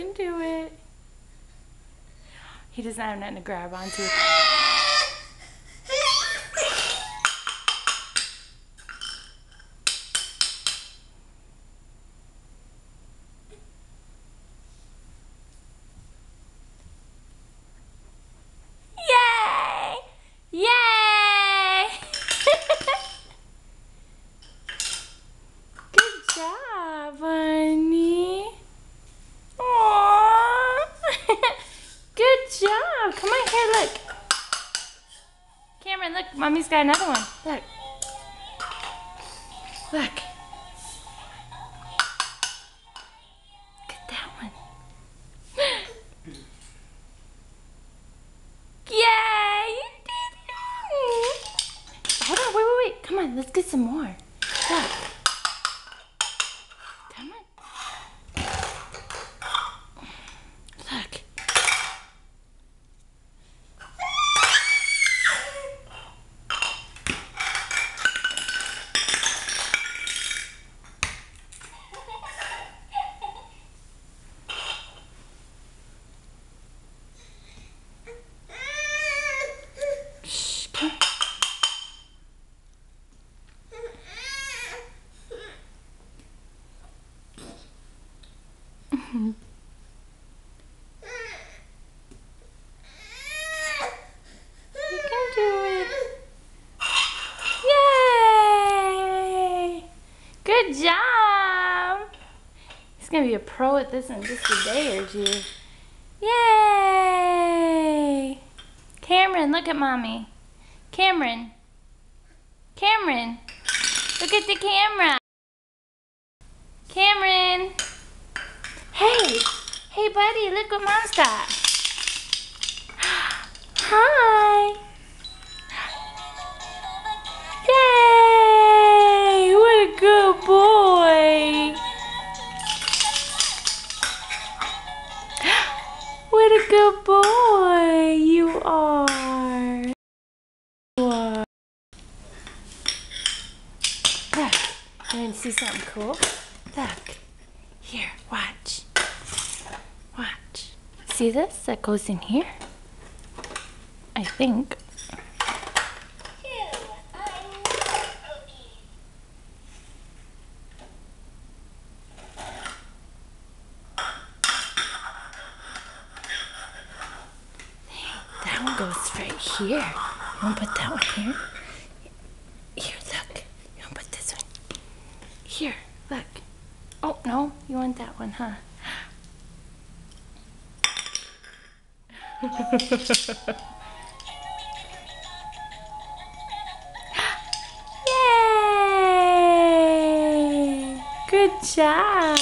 can do it. He doesn't have nothing to grab onto. Yay! Yay! Good job, honey. Aww. Good job. Come on here, look. Cameron, look. Mommy's got another one. Look. Look. Look at that one. Yay! You did it! Hold on, wait. Come on, let's get some more. Look. Come on. Look. Shh, come. You can do it. Yay! Good job. He's gonna be a pro at this in just a day or two. Yay! Cameron, look at mommy. Cameron. Cameron. Look at the camera. Cameron. Hey. Hey, buddy, look what mom's got. Hi. Yay! What a good boy. What a good boy you are. Look. You want to see something cool? Look. Here, watch. Watch. See this? That goes in here? I think. That one goes right here. You want to put that one here? Here, look. You want to put this one? Here, look. Oh, no. You want that one, huh? Yay! Good job.